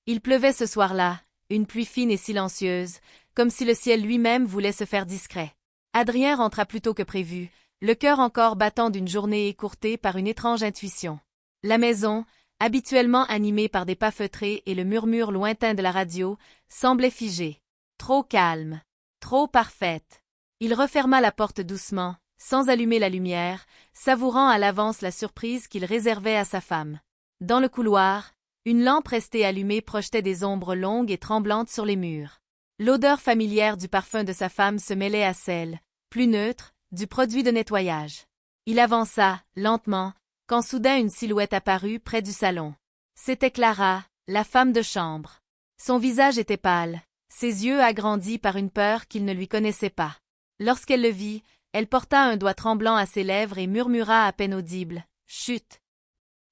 Il pleuvait ce soir-là, une pluie fine et silencieuse, comme si le ciel lui-même voulait se faire discret. Adrien rentra plus tôt que prévu, le cœur encore battant d'une journée écourtée par une étrange intuition. La maison, habituellement animée par des pas feutrés et le murmure lointain de la radio, semblait figée. Trop calme. Trop parfaite. Il referma la porte doucement, sans allumer la lumière, savourant à l'avance la surprise qu'il réservait à sa femme. Dans le couloir, une lampe restée allumée projetait des ombres longues et tremblantes sur les murs. L'odeur familière du parfum de sa femme se mêlait à celle, plus neutre, du produit de nettoyage. Il avança, lentement, quand soudain une silhouette apparut près du salon. C'était Clara, la femme de chambre. Son visage était pâle, ses yeux agrandis par une peur qu'il ne lui connaissait pas. Lorsqu'elle le vit, elle porta un doigt tremblant à ses lèvres et murmura à peine audible, « Chut !»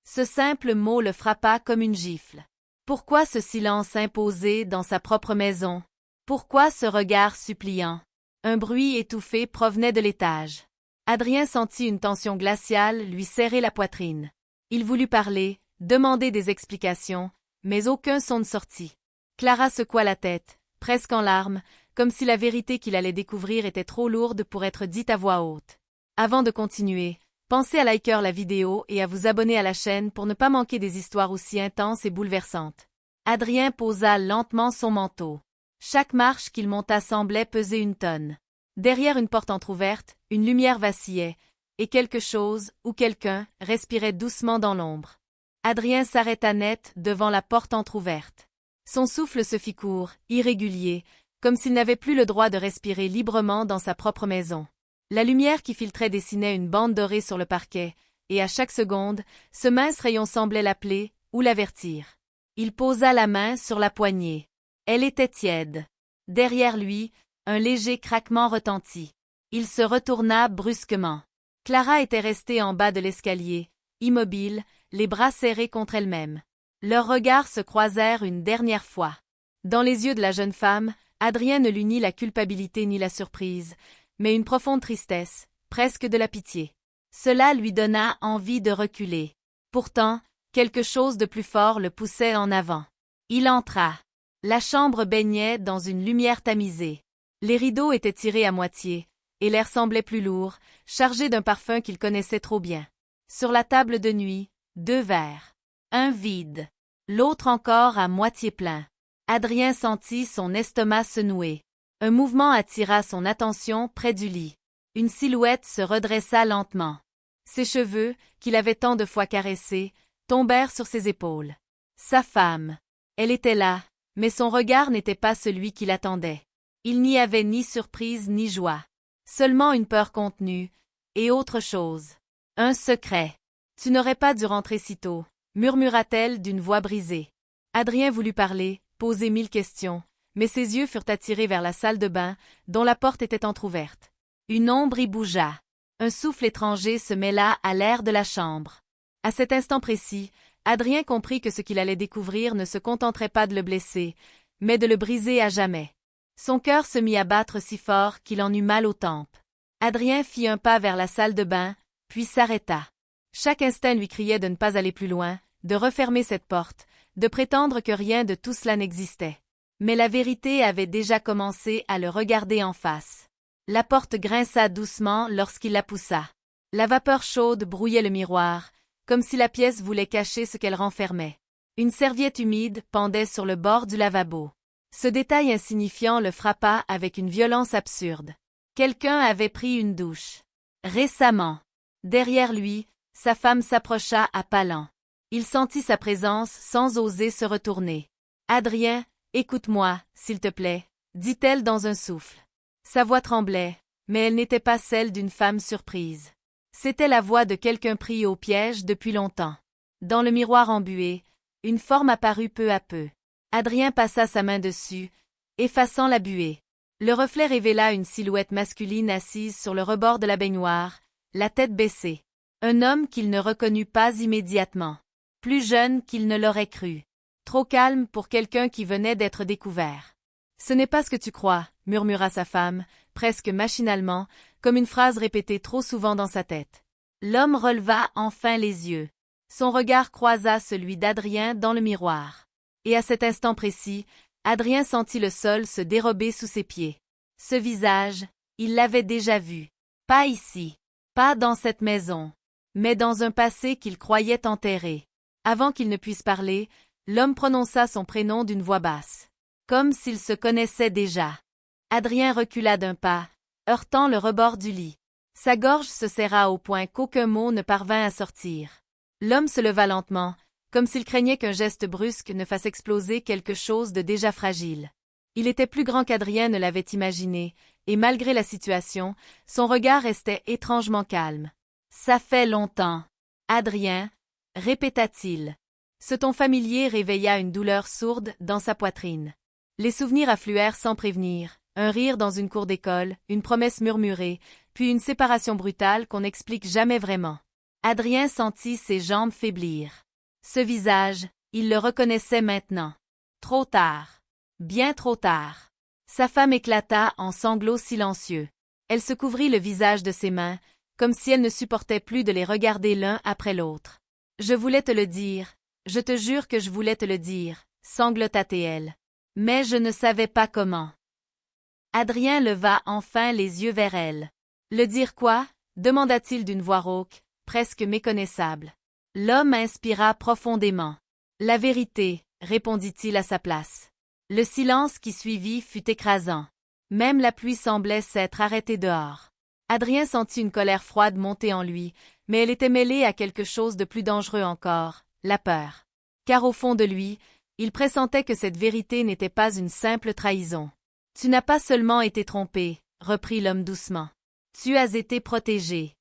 Ce simple mot le frappa comme une gifle. Pourquoi ce silence imposé dans sa propre maison? Pourquoi ce regard suppliant? Un bruit étouffé provenait de l'étage. Adrien sentit une tension glaciale lui serrer la poitrine. Il voulut parler, demander des explications, mais aucun son ne sortit. Clara secoua la tête, presque en larmes, comme si la vérité qu'il allait découvrir était trop lourde pour être dite à voix haute. Avant de continuer, pensez à liker la vidéo et à vous abonner à la chaîne pour ne pas manquer des histoires aussi intenses et bouleversantes. Adrien posa lentement son manteau. Chaque marche qu'il monta semblait peser une tonne. Derrière une porte entr'ouverte, une lumière vacillait, et quelque chose, ou quelqu'un, respirait doucement dans l'ombre. Adrien s'arrêta net devant la porte entr'ouverte. Son souffle se fit court, irrégulier, comme s'il n'avait plus le droit de respirer librement dans sa propre maison. La lumière qui filtrait dessinait une bande dorée sur le parquet, et à chaque seconde, ce mince rayon semblait l'appeler ou l'avertir. Il posa la main sur la poignée. Elle était tiède. Derrière lui, un léger craquement retentit. Il se retourna brusquement. Clara était restée en bas de l'escalier, immobile, les bras serrés contre elle-même. Leurs regards se croisèrent une dernière fois. Dans les yeux de la jeune femme, Adrien ne lut ni la culpabilité ni la surprise, mais une profonde tristesse, presque de la pitié. Cela lui donna envie de reculer. Pourtant, quelque chose de plus fort le poussait en avant. Il entra. La chambre baignait dans une lumière tamisée. Les rideaux étaient tirés à moitié, et l'air semblait plus lourd, chargé d'un parfum qu'il connaissait trop bien. Sur la table de nuit, 2 verres. Un vide. L'autre encore à moitié plein. Adrien sentit son estomac se nouer. Un mouvement attira son attention près du lit. Une silhouette se redressa lentement. Ses cheveux, qu'il avait tant de fois caressés, tombèrent sur ses épaules. Sa femme. Elle était là, mais son regard n'était pas celui qu'il attendait. Il n'y avait ni surprise ni joie. Seulement une peur contenue, et autre chose. Un secret. « Tu n'aurais pas dû rentrer si tôt », murmura-t-elle d'une voix brisée. Adrien voulut parler, poser 1000 questions, mais ses yeux furent attirés vers la salle de bain, dont la porte était entr'ouverte. Une ombre y bougea. Un souffle étranger se mêla à l'air de la chambre. À cet instant précis, Adrien comprit que ce qu'il allait découvrir ne se contenterait pas de le blesser, mais de le briser à jamais. Son cœur se mit à battre si fort qu'il en eut mal aux tempes. Adrien fit un pas vers la salle de bain, puis s'arrêta. Chaque instinct lui criait de ne pas aller plus loin, de refermer cette porte, de prétendre que rien de tout cela n'existait. Mais la vérité avait déjà commencé à le regarder en face. La porte grinça doucement lorsqu'il la poussa. La vapeur chaude brouillait le miroir, comme si la pièce voulait cacher ce qu'elle renfermait. Une serviette humide pendait sur le bord du lavabo. Ce détail insignifiant le frappa avec une violence absurde. Quelqu'un avait pris une douche. Récemment. Derrière lui, sa femme s'approcha à pas lents. Il sentit sa présence sans oser se retourner. « Adrien, écoute-moi, s'il te plaît, » dit-elle dans un souffle. Sa voix tremblait, mais elle n'était pas celle d'une femme surprise. C'était la voix de quelqu'un pris au piège depuis longtemps. Dans le miroir embué, une forme apparut peu à peu. Adrien passa sa main dessus, effaçant la buée. Le reflet révéla une silhouette masculine assise sur le rebord de la baignoire, la tête baissée. Un homme qu'il ne reconnut pas immédiatement. Plus jeune qu'il ne l'aurait cru. Trop calme pour quelqu'un qui venait d'être découvert. « Ce n'est pas ce que tu crois », murmura sa femme, presque machinalement, comme une phrase répétée trop souvent dans sa tête. L'homme releva enfin les yeux. Son regard croisa celui d'Adrien dans le miroir. Et à cet instant précis, Adrien sentit le sol se dérober sous ses pieds. Ce visage, il l'avait déjà vu. Pas ici, pas dans cette maison, mais dans un passé qu'il croyait enterré. Avant qu'il ne puisse parler, l'homme prononça son prénom d'une voix basse, comme s'il se connaissait déjà. Adrien recula d'un pas, heurtant le rebord du lit. Sa gorge se serra au point qu'aucun mot ne parvint à sortir. L'homme se leva lentement, comme s'il craignait qu'un geste brusque ne fasse exploser quelque chose de déjà fragile. Il était plus grand qu'Adrien ne l'avait imaginé, et malgré la situation, son regard restait étrangement calme. « Ça fait longtemps. Adrien, » répéta-t-il. Ce ton familier réveilla une douleur sourde dans sa poitrine. Les souvenirs affluèrent sans prévenir, un rire dans une cour d'école, une promesse murmurée, puis une séparation brutale qu'on n'explique jamais vraiment. Adrien sentit ses jambes faiblir. Ce visage, il le reconnaissait maintenant. Trop tard. Bien trop tard. Sa femme éclata en sanglots silencieux. Elle se couvrit le visage de ses mains, comme si elle ne supportait plus de les regarder l'un après l'autre. « Je voulais te le dire, je te jure que je voulais te le dire, » sanglota-t-elle. Mais je ne savais pas comment. Adrien leva enfin les yeux vers elle. « Le dire quoi ?» demanda-t-il d'une voix rauque, presque méconnaissable. L'homme inspira profondément. « La vérité, » répondit-il à sa place. Le silence qui suivit fut écrasant. Même la pluie semblait s'être arrêtée dehors. Adrien sentit une colère froide monter en lui, mais elle était mêlée à quelque chose de plus dangereux encore, la peur. Car au fond de lui, il pressentait que cette vérité n'était pas une simple trahison. « Tu n'as pas seulement été trompé, » reprit l'homme doucement. « Tu as été protégé. »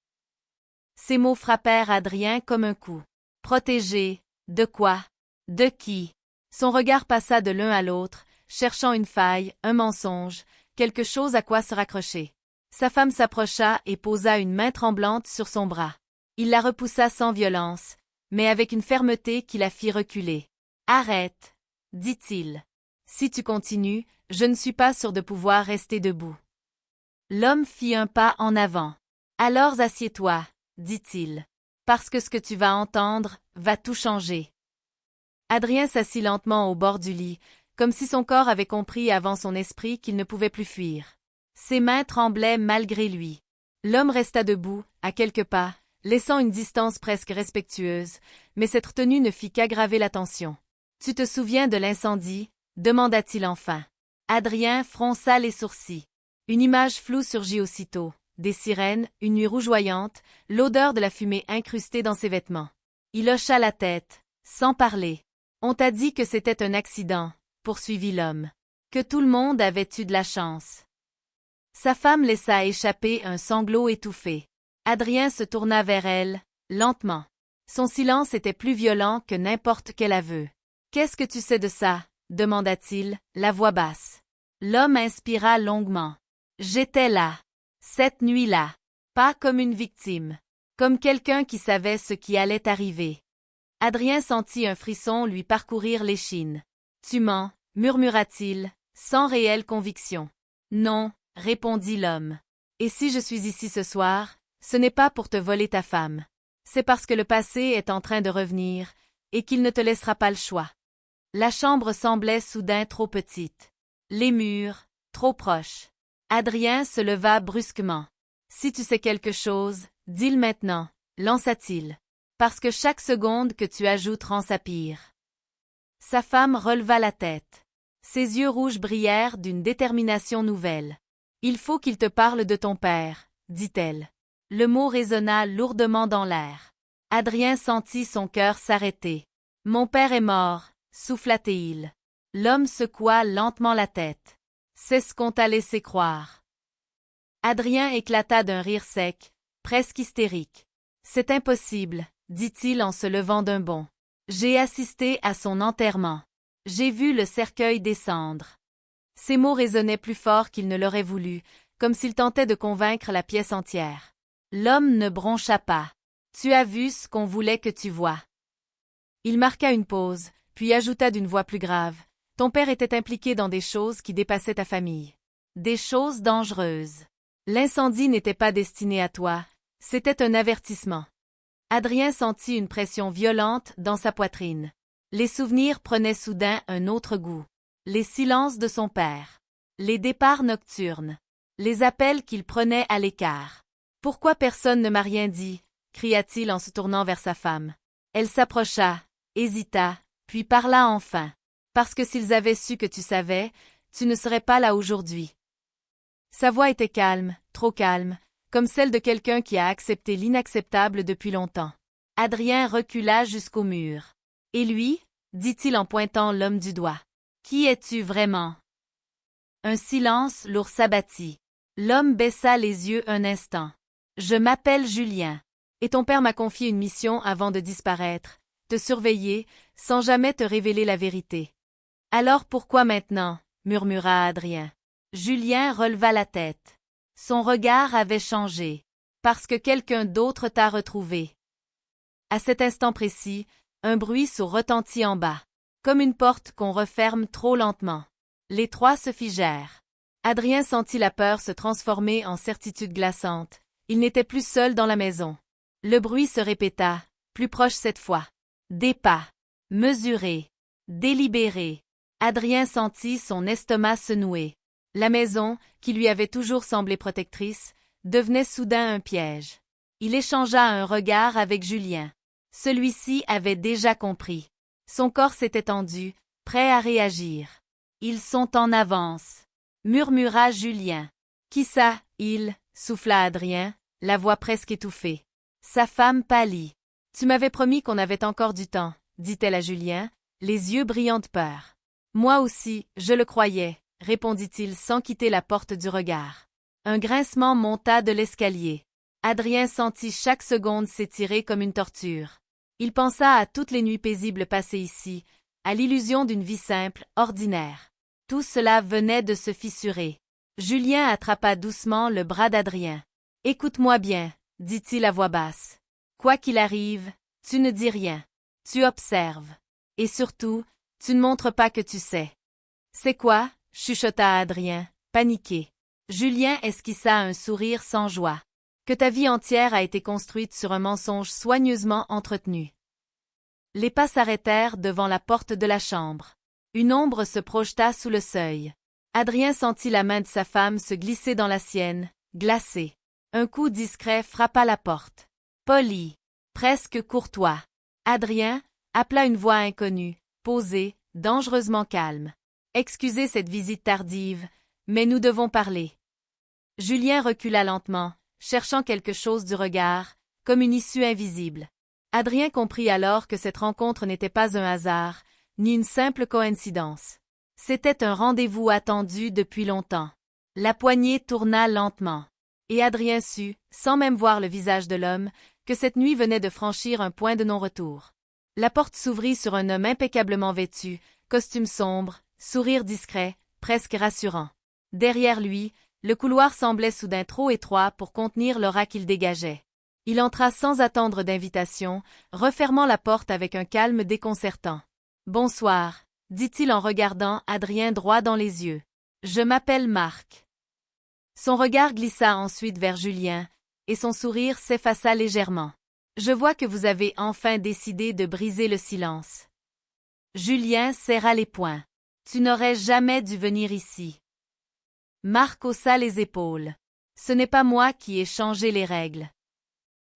Ces mots frappèrent Adrien comme un coup. Protégé, de quoi? De qui? Son regard passa de l'un à l'autre, cherchant une faille, un mensonge, quelque chose à quoi se raccrocher. Sa femme s'approcha et posa une main tremblante sur son bras. Il la repoussa sans violence, mais avec une fermeté qui la fit reculer. « Arrête, » dit-il. « Si tu continues, je ne suis pas sûr de pouvoir rester debout. » L'homme fit un pas en avant. « Alors assieds-toi, » dit-il. « Parce que ce que tu vas entendre va tout changer. » Adrien s'assit lentement au bord du lit, comme si son corps avait compris avant son esprit qu'il ne pouvait plus fuir. Ses mains tremblaient malgré lui. L'homme resta debout, à quelques pas, laissant une distance presque respectueuse, mais cette tenue ne fit qu'aggraver la tension. « Tu te souviens de l'incendie ?» demanda-t-il enfin. Adrien fronça les sourcils. Une image floue surgit aussitôt. Des sirènes, une nuit rougeoyante, l'odeur de la fumée incrustée dans ses vêtements. Il hocha la tête, sans parler. « On t'a dit que c'était un accident, » poursuivit l'homme. « Que tout le monde avait eu de la chance. » Sa femme laissa échapper un sanglot étouffé. Adrien se tourna vers elle, lentement. Son silence était plus violent que n'importe quel aveu. « Qu'est-ce que tu sais de ça ?» demanda-t-il, la voix basse. L'homme inspira longuement. « J'étais là. Cette nuit-là. Pas comme une victime. Comme quelqu'un qui savait ce qui allait arriver. » Adrien sentit un frisson lui parcourir l'échine. « Tu mens » murmura-t-il, sans réelle conviction. « Non » répondit l'homme. « Et si je suis ici ce soir, ce n'est pas pour te voler ta femme. C'est parce que le passé est en train de revenir, et qu'il ne te laissera pas le choix. » La chambre semblait soudain trop petite. Les murs, trop proches. Adrien se leva brusquement. « Si tu sais quelque chose, dis-le maintenant » lança-t-il. « Parce que chaque seconde que tu ajoutes rend ça pire. » Sa femme releva la tête. Ses yeux rouges brillèrent d'une détermination nouvelle. « Il faut qu'il te parle de ton père, » dit-elle. Le mot résonna lourdement dans l'air. Adrien sentit son cœur s'arrêter. « Mon père est mort » souffla-t-il. L'homme secoua lentement la tête. « C'est ce qu'on t'a laissé croire. » Adrien éclata d'un rire sec, presque hystérique. « C'est impossible, » dit-il en se levant d'un bond. « J'ai assisté à son enterrement. J'ai vu le cercueil descendre. » Ces mots résonnaient plus fort qu'il ne l'aurait voulu, comme s'il tentait de convaincre la pièce entière. L'homme ne broncha pas. « Tu as vu ce qu'on voulait que tu vois. » Il marqua une pause, puis ajouta d'une voix plus grave. « Ton père était impliqué dans des choses qui dépassaient ta famille. Des choses dangereuses. L'incendie n'était pas destiné à toi, c'était un avertissement. » Adrien sentit une pression violente dans sa poitrine. Les souvenirs prenaient soudain un autre goût. Les silences de son père. Les départs nocturnes. Les appels qu'il prenait à l'écart. « Pourquoi personne ne m'a rien dit ?» cria-t-il en se tournant vers sa femme. Elle s'approcha, hésita, puis parla enfin. « Parce que s'ils avaient su que tu savais, tu ne serais pas là aujourd'hui. » Sa voix était calme, trop calme, comme celle de quelqu'un qui a accepté l'inacceptable depuis longtemps. Adrien recula jusqu'au mur. « Et lui ?» dit-il en pointant l'homme du doigt. « Qui es-tu vraiment ?» Un silence lourd s'abattit. L'homme baissa les yeux un instant. « Je m'appelle Julien. Et ton père m'a confié une mission avant de disparaître, te surveiller, sans jamais te révéler la vérité. »« Alors pourquoi maintenant ?» murmura Adrien. Julien releva la tête. Son regard avait changé. « Parce que quelqu'un d'autre t'a retrouvé. » À cet instant précis, un bruit sourd retentit en bas, comme une porte qu'on referme trop lentement. Les trois se figèrent. Adrien sentit la peur se transformer en certitude glaçante. Il n'était plus seul dans la maison. Le bruit se répéta, plus proche cette fois. Des pas. Mesurés. Délibérés. Adrien sentit son estomac se nouer. La maison, qui lui avait toujours semblé protectrice, devenait soudain un piège. Il échangea un regard avec Julien. Celui-ci avait déjà compris. Son corps s'était tendu, prêt à réagir. « Ils sont en avance », murmura Julien. « Qui ça, il » souffla Adrien, la voix presque étouffée. Sa femme pâlit. « Tu m'avais promis qu'on avait encore du temps », dit-elle à Julien, les yeux brillants de peur. « Moi aussi, je le croyais », répondit-il sans quitter la porte du regard. Un grincement monta de l'escalier. Adrien sentit chaque seconde s'étirer comme une torture. Il pensa à toutes les nuits paisibles passées ici, à l'illusion d'une vie simple, ordinaire. Tout cela venait de se fissurer. Julien attrapa doucement le bras d'Adrien. « Écoute-moi bien, » dit-il à voix basse. « Quoi qu'il arrive, tu ne dis rien. Tu observes. Et surtout, tu ne montres pas que tu sais. »« C'est quoi ?» chuchota Adrien, paniqué. Julien esquissa un sourire sans joie. « Que ta vie entière a été construite sur un mensonge soigneusement entretenu. » Les pas s'arrêtèrent devant la porte de la chambre. Une ombre se projeta sous le seuil. Adrien sentit la main de sa femme se glisser dans la sienne, glacée. Un coup discret frappa la porte. Poli, presque courtois. Adrien appela une voix inconnue, posée, dangereusement calme. « Excusez cette visite tardive, mais nous devons parler. » Julien recula lentement, cherchant quelque chose du regard, comme une issue invisible. Adrien comprit alors que cette rencontre n'était pas un hasard, ni une simple coïncidence. C'était un rendez-vous attendu depuis longtemps. La poignée tourna lentement. Et Adrien sut, sans même voir le visage de l'homme, que cette nuit venait de franchir un point de non-retour. La porte s'ouvrit sur un homme impeccablement vêtu, costume sombre, sourire discret, presque rassurant. Derrière lui, le couloir semblait soudain trop étroit pour contenir l'aura qu'il dégageait. Il entra sans attendre d'invitation, refermant la porte avec un calme déconcertant. « Bonsoir », dit-il en regardant Adrien droit dans les yeux. « Je m'appelle Marc. » Son regard glissa ensuite vers Julien, et son sourire s'effaça légèrement. « Je vois que vous avez enfin décidé de briser le silence. » Julien serra les poings. « Tu n'aurais jamais dû venir ici. » Marc haussa les épaules. « Ce n'est pas moi qui ai changé les règles. »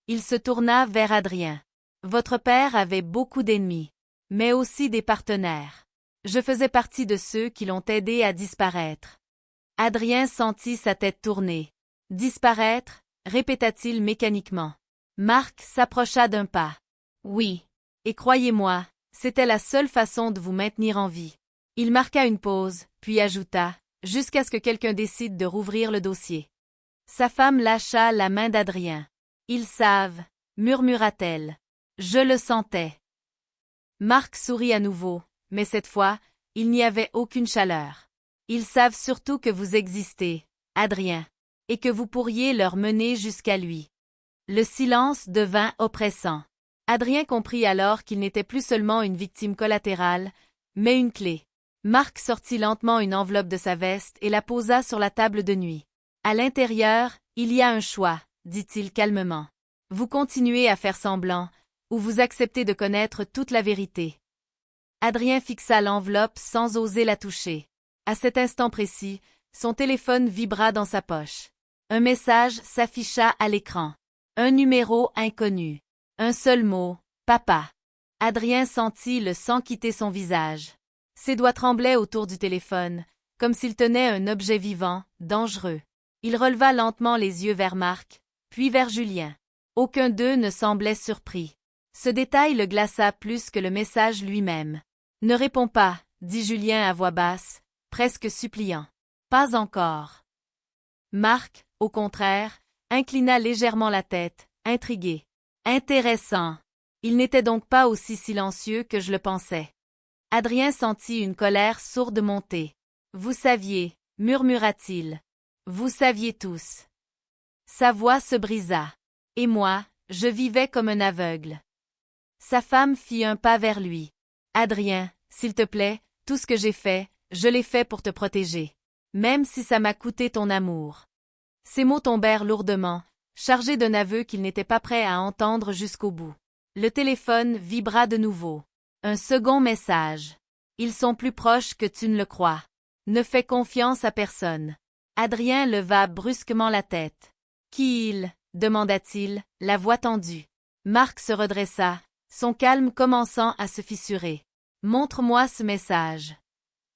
Il se tourna vers Adrien. « Votre père avait beaucoup d'ennemis, mais aussi des partenaires. Je faisais partie de ceux qui l'ont aidé à disparaître. » Adrien sentit sa tête tourner. « Disparaître » répéta-t-il mécaniquement. Marc s'approcha d'un pas. « Oui. Et croyez-moi, c'était la seule façon de vous maintenir en vie. » Il marqua une pause, puis ajouta, jusqu'à ce que quelqu'un décide de rouvrir le dossier. Sa femme lâcha la main d'Adrien. « Ils savent, » murmura-t-elle. « Je le sentais. » Marc sourit à nouveau, mais cette fois, il n'y avait aucune chaleur. « Ils savent surtout que vous existez, Adrien, et que vous pourriez leur mener jusqu'à lui. » Le silence devint oppressant. Adrien comprit alors qu'il n'était plus seulement une victime collatérale, mais une clé. Marc sortit lentement une enveloppe de sa veste et la posa sur la table de nuit. « À l'intérieur, il y a un choix, » dit-il calmement. « Vous continuez à faire semblant, ou vous acceptez de connaître toute la vérité. » Adrien fixa l'enveloppe sans oser la toucher. À cet instant précis, son téléphone vibra dans sa poche. Un message s'afficha à l'écran. Un numéro inconnu. Un seul mot, papa. Adrien sentit le sang quitter son visage. Ses doigts tremblaient autour du téléphone, comme s'il tenait un objet vivant, dangereux. Il releva lentement les yeux vers Marc, puis vers Julien. Aucun d'eux ne semblait surpris. Ce détail le glaça plus que le message lui-même. « Ne réponds pas, » dit Julien à voix basse, presque suppliant. « Pas encore. » Marc, au contraire, inclina légèrement la tête, intrigué. « Intéressant. Il n'était donc pas aussi silencieux que je le pensais. » Adrien sentit une colère sourde monter. « Vous saviez, » murmura-t-il. « Vous saviez tous. » Sa voix se brisa. « Et moi, je vivais comme un aveugle. » Sa femme fit un pas vers lui. « Adrien, s'il te plaît, tout ce que j'ai fait, je l'ai fait pour te protéger. Même si ça m'a coûté ton amour. » Ces mots tombèrent lourdement, chargés d'un aveu qu'il n'était pas prêt à entendre jusqu'au bout. Le téléphone vibra de nouveau. Un second message. « Ils sont plus proches que tu ne le crois. Ne fais confiance à personne. » Adrien leva brusquement la tête. « Qui il » demanda-t-il, la voix tendue. Marc se redressa, son calme commençant à se fissurer. « Montre-moi ce message. »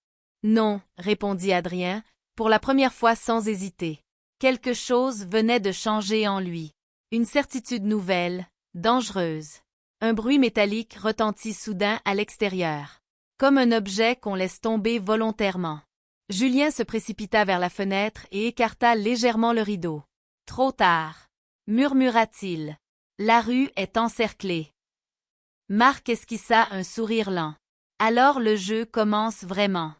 « Non, » répondit Adrien, pour la première fois sans hésiter. Quelque chose venait de changer en lui. Une certitude nouvelle, dangereuse. Un bruit métallique retentit soudain à l'extérieur. Comme un objet qu'on laisse tomber volontairement. Julien se précipita vers la fenêtre et écarta légèrement le rideau. « Trop tard » murmura-t-il. « La rue est encerclée. » Marc esquissa un sourire lent. « Alors le jeu commence vraiment. »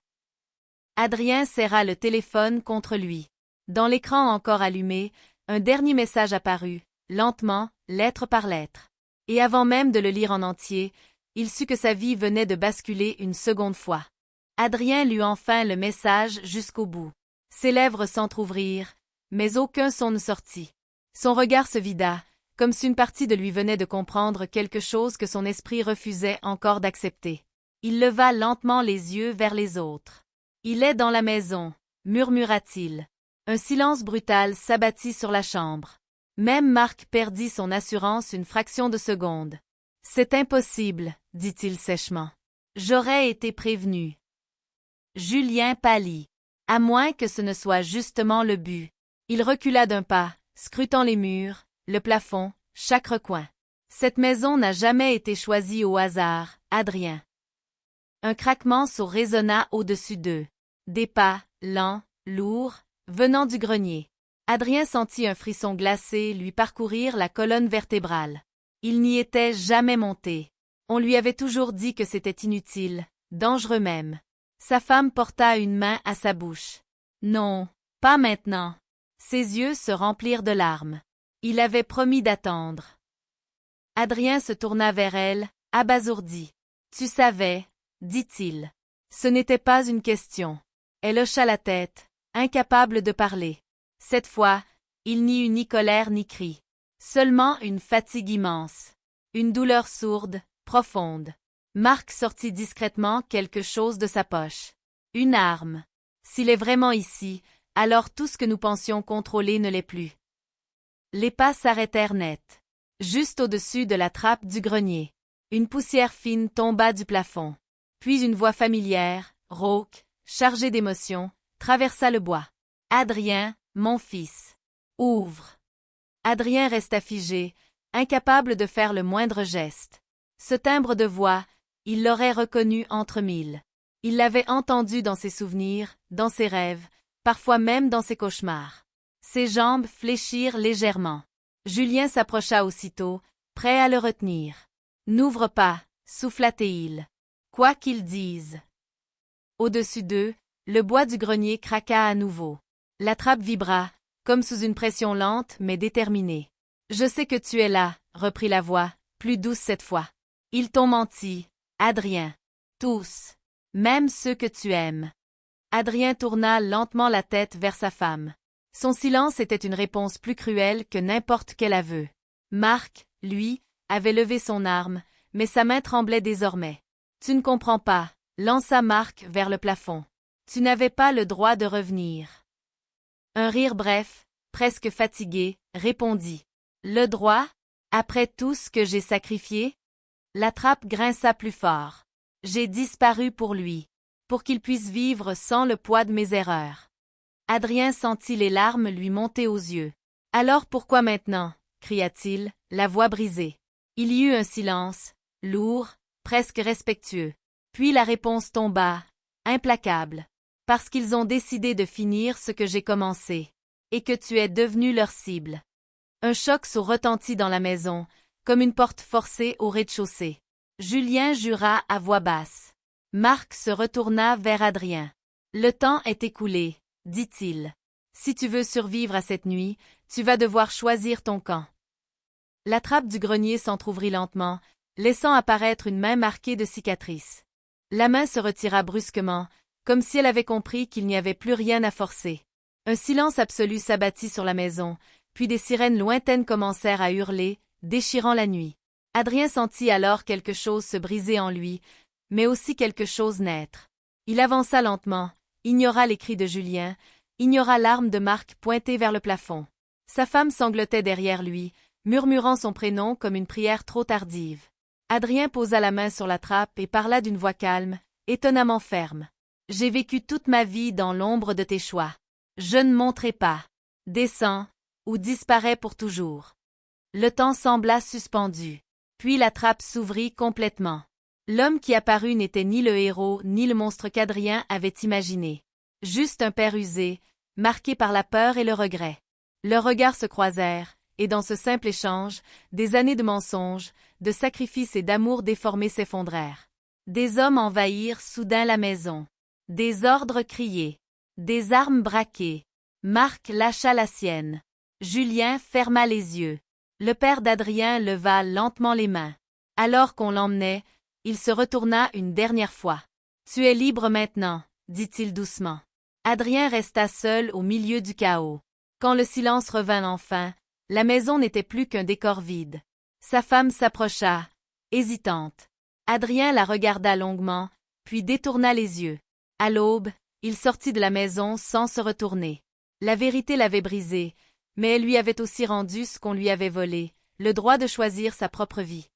Adrien serra le téléphone contre lui. Dans l'écran encore allumé, un dernier message apparut, lentement, lettre par lettre. Et avant même de le lire en entier, il sut que sa vie venait de basculer une seconde fois. Adrien lut enfin le message jusqu'au bout. Ses lèvres s'entr'ouvrirent, mais aucun son ne sortit. Son regard se vida, comme si une partie de lui venait de comprendre quelque chose que son esprit refusait encore d'accepter. Il leva lentement les yeux vers les autres. « Il est dans la maison » murmura-t-il. Un silence brutal s'abattit sur la chambre. Même Marc perdit son assurance une fraction de seconde. « C'est impossible » dit-il sèchement. « J'aurais été prévenu. » Julien pâlit. À moins que ce ne soit justement le but. Il recula d'un pas, scrutant les murs, le plafond, chaque recoin. Cette maison n'a jamais été choisie au hasard, Adrien. Un craquement sourd résonna au-dessus d'eux. Des pas, lents, lourds, venant du grenier. Adrien sentit un frisson glacé lui parcourir la colonne vertébrale. Il n'y était jamais monté. On lui avait toujours dit que c'était inutile, dangereux même. Sa femme porta une main à sa bouche. Non, pas maintenant. Ses yeux se remplirent de larmes. Il avait promis d'attendre. Adrien se tourna vers elle, abasourdi. « Tu savais, » dit-il. Ce n'était pas une question. Elle hocha la tête, incapable de parler. Cette fois, il n'y eut ni colère ni cri. Seulement une fatigue immense. Une douleur sourde, profonde. Marc sortit discrètement quelque chose de sa poche. Une arme. S'il est vraiment ici, alors tout ce que nous pensions contrôler ne l'est plus. Les pas s'arrêtèrent net. Juste au-dessus de la trappe du grenier. Une poussière fine tomba du plafond. Puis une voix familière, rauque, chargée d'émotion, traversa le bois. « Adrien, mon fils. Ouvre. » Adrien resta figé, incapable de faire le moindre geste. Ce timbre de voix, il l'aurait reconnu entre mille. Il l'avait entendu dans ses souvenirs, dans ses rêves, parfois même dans ses cauchemars. Ses jambes fléchirent légèrement. Julien s'approcha aussitôt, prêt à le retenir. « N'ouvre pas » souffla-t-il. « Quoi qu'ils disent. » Au-dessus d'eux, le bois du grenier craqua à nouveau. La trappe vibra, comme sous une pression lente mais déterminée. « Je sais que tu es là » reprit la voix, plus douce cette fois. « Ils t'ont menti, Adrien. Tous. Même ceux que tu aimes. » Adrien tourna lentement la tête vers sa femme. Son silence était une réponse plus cruelle que n'importe quel aveu. Marc, lui, avait levé son arme, mais sa main tremblait désormais. « Tu ne comprends pas, lança Marc vers le plafond. Tu n'avais pas le droit de revenir. Un rire bref, presque fatigué, répondit. Le droit? Après tout ce que j'ai sacrifié? La trappe grinça plus fort. J'ai disparu pour lui, pour qu'il puisse vivre sans le poids de mes erreurs. Adrien sentit les larmes lui monter aux yeux. Alors pourquoi maintenant? Cria-t-il, la voix brisée. Il y eut un silence, lourd, presque respectueux. Puis la réponse tomba, implacable. Parce qu'ils ont décidé de finir ce que j'ai commencé. Et que tu es devenu leur cible. Un choc sourd retentit dans la maison, comme une porte forcée au rez-de-chaussée. Julien jura à voix basse. Marc se retourna vers Adrien. Le temps est écoulé, dit-il. Si tu veux survivre à cette nuit, tu vas devoir choisir ton camp. La trappe du grenier s'entr'ouvrit lentement, laissant apparaître une main marquée de cicatrices. La main se retira brusquement, comme si elle avait compris qu'il n'y avait plus rien à forcer. Un silence absolu s'abattit sur la maison, puis des sirènes lointaines commencèrent à hurler, déchirant la nuit. Adrien sentit alors quelque chose se briser en lui, mais aussi quelque chose naître. Il avança lentement, ignora les cris de Julien, ignora l'arme de Marc pointée vers le plafond. Sa femme sanglotait derrière lui, murmurant son prénom comme une prière trop tardive. Adrien posa la main sur la trappe et parla d'une voix calme, étonnamment ferme. « J'ai vécu toute ma vie dans l'ombre de tes choix. Je ne monterai pas. Descends, ou disparais pour toujours. » Le temps sembla suspendu. Puis la trappe s'ouvrit complètement. L'homme qui apparut n'était ni le héros ni le monstre qu'Adrien avait imaginé. Juste un père usé, marqué par la peur et le regret. Leurs regards se croisèrent, et dans ce simple échange, des années de mensonges, de sacrifices et d'amour déformés s'effondrèrent. Des hommes envahirent soudain la maison. Des ordres criés. Des armes braquées. Marc lâcha la sienne. Julien ferma les yeux. Le père d'Adrien leva lentement les mains. Alors qu'on l'emmenait, il se retourna une dernière fois. « Tu es libre maintenant, » dit-il doucement. Adrien resta seul au milieu du chaos. Quand le silence revint enfin, la maison n'était plus qu'un décor vide. Sa femme s'approcha, hésitante. Adrien la regarda longuement, puis détourna les yeux. À l'aube, il sortit de la maison sans se retourner. La vérité l'avait brisé, mais elle lui avait aussi rendu ce qu'on lui avait volé, le droit de choisir sa propre vie.